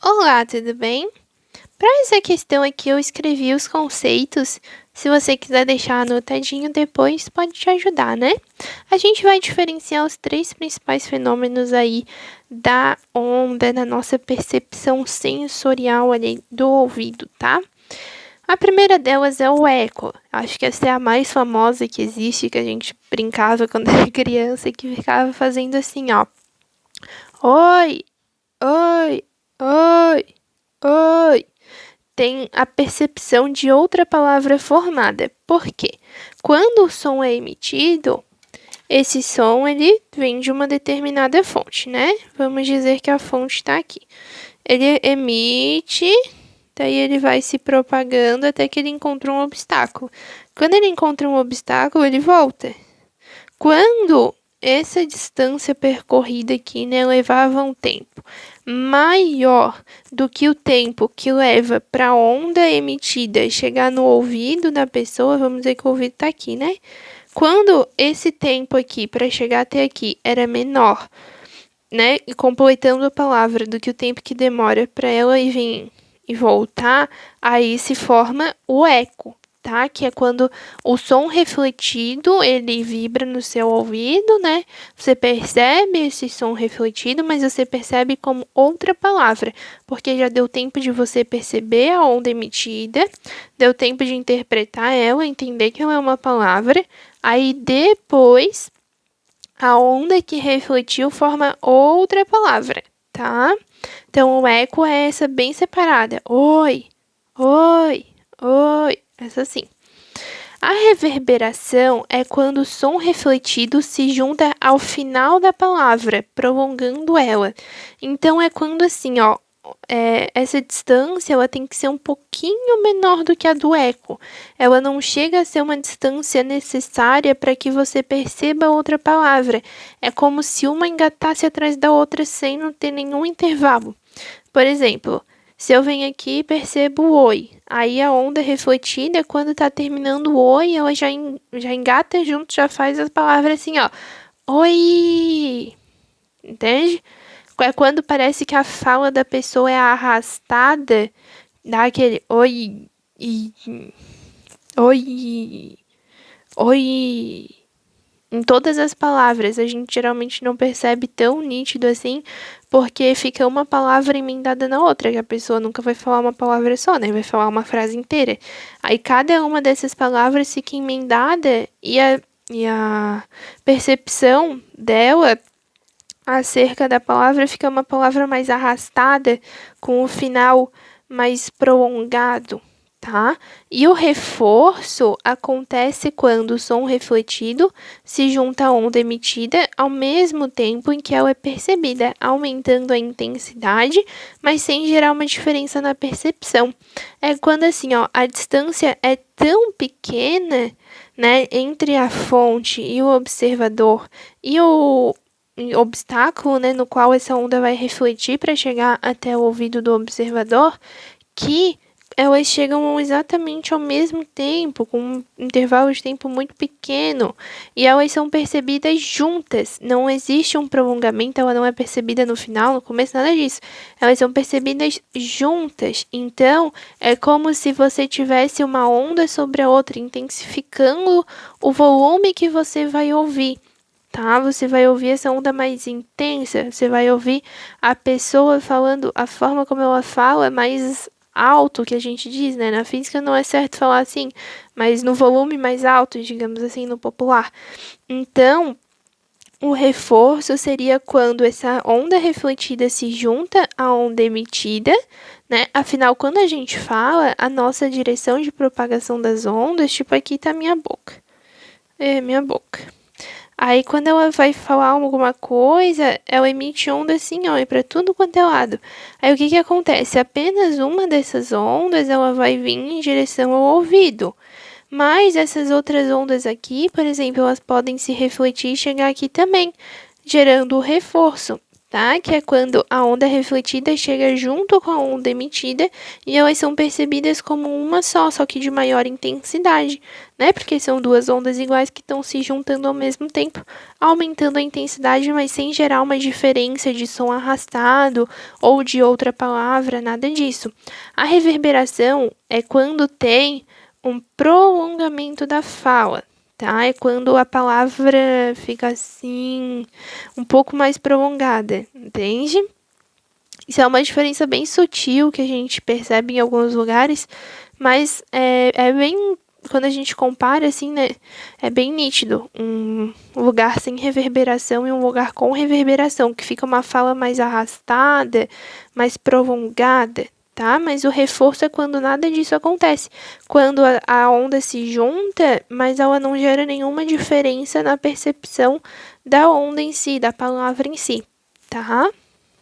Olá, tudo bem? Para essa questão aqui, eu escrevi os conceitos. Se você quiser deixar anotadinho depois, pode te ajudar, né? A gente vai diferenciar os três principais fenômenos aí da onda na nossa percepção sensorial ali do ouvido, tá? A primeira delas é o eco. Acho que essa é a mais famosa que existe, que a gente brincava quando era criança, que ficava fazendo assim, ó. Oi, oi, oi. Oi, tem a percepção de outra palavra formada. Por quê? Quando o som é emitido, esse som ele vem de uma determinada fonte, né? Vamos dizer que a fonte está aqui. Ele emite, daí ele vai se propagando até que ele encontra um obstáculo. Quando ele encontra um obstáculo, ele volta. Quando essa distância percorrida aqui, né, levava um tempo maior do que o tempo que leva para a onda emitida chegar no ouvido da pessoa, vamos dizer que o ouvido está aqui, né? Quando esse tempo aqui para chegar até aqui era menor, né, e completando a palavra do que o tempo que demora para ela ir vir e voltar, aí se forma o eco, tá? Que é quando o som refletido, ele vibra no seu ouvido, né? Você percebe esse som refletido, mas você percebe como outra palavra, porque já deu tempo de você perceber a onda emitida, deu tempo de interpretar ela, entender que ela é uma palavra, aí depois a onda que refletiu forma outra palavra, tá? Então, o eco é essa bem separada. Oi, oi, oi. Essa sim. A reverberação é quando o som refletido se junta ao final da palavra, prolongando ela. Então, é quando assim, ó, essa distância ela tem que ser um pouquinho menor do que a do eco. Ela não chega a ser uma distância necessária para que você perceba outra palavra. É como se uma engatasse atrás da outra sem não ter nenhum intervalo. Por exemplo, se eu venho aqui e percebo o oi, aí a onda refletida, quando tá terminando o oi, ela já engata junto, já faz as palavras assim, ó. Oi! Entende? É quando parece que a fala da pessoa é arrastada, dá aquele oi, oi, oi. Em todas as palavras, a gente geralmente não percebe tão nítido assim, porque fica uma palavra emendada na outra, que a pessoa nunca vai falar uma palavra só, né? Vai falar uma frase inteira. Aí cada uma dessas palavras fica emendada e a percepção dela acerca da palavra fica uma palavra mais arrastada, com o final mais prolongado, tá? E o reforço acontece quando o som refletido se junta à onda emitida ao mesmo tempo em que ela é percebida, aumentando a intensidade, mas sem gerar uma diferença na percepção. É quando assim, ó, a distância é tão pequena, né, entre a fonte e o observador e o obstáculo, né, no qual essa onda vai refletir para chegar até o ouvido do observador, que elas chegam exatamente ao mesmo tempo, com um intervalo de tempo muito pequeno, e elas são percebidas juntas. Não existe um prolongamento, ela não é percebida no final, no começo, nada disso. Elas são percebidas juntas. Então, é como se você tivesse uma onda sobre a outra, intensificando o volume que você vai ouvir. Tá? Você vai ouvir essa onda mais intensa, você vai ouvir a pessoa falando, a forma como ela fala mais alto, que a gente diz, né? Na física não é certo falar assim, mas no volume mais alto, digamos assim, no popular. Então, o reforço seria quando essa onda refletida se junta à onda emitida, né? Afinal, quando a gente fala, a nossa direção de propagação das ondas, tipo aqui tá minha boca. É, minha boca. Aí, quando ela vai falar alguma coisa, ela emite onda assim, ó, para tudo quanto é lado. Aí, o que que acontece? Apenas uma dessas ondas, ela vai vir em direção ao ouvido. Mas essas outras ondas aqui, por exemplo, elas podem se refletir e chegar aqui também, gerando o reforço. tá? Que é quando a onda refletida chega junto com a onda emitida e elas são percebidas como uma só que de maior intensidade, né? Porque são duas ondas iguais que estão se juntando ao mesmo tempo, aumentando a intensidade, mas sem gerar uma diferença de som arrastado ou de outra palavra, nada disso. A reverberação é quando tem um prolongamento da fala, tá? É quando a palavra fica assim, um pouco mais prolongada, entende? Isso é uma diferença bem sutil que a gente percebe em alguns lugares, mas é bem. Quando a gente compara, assim, né? É bem nítido. Um lugar sem reverberação e um lugar com reverberação, que fica uma fala mais arrastada, mais prolongada, tá? Mas o reforço é quando nada disso acontece. Quando a onda se junta, mas ela não gera nenhuma diferença na percepção da onda em si, da palavra em si, tá?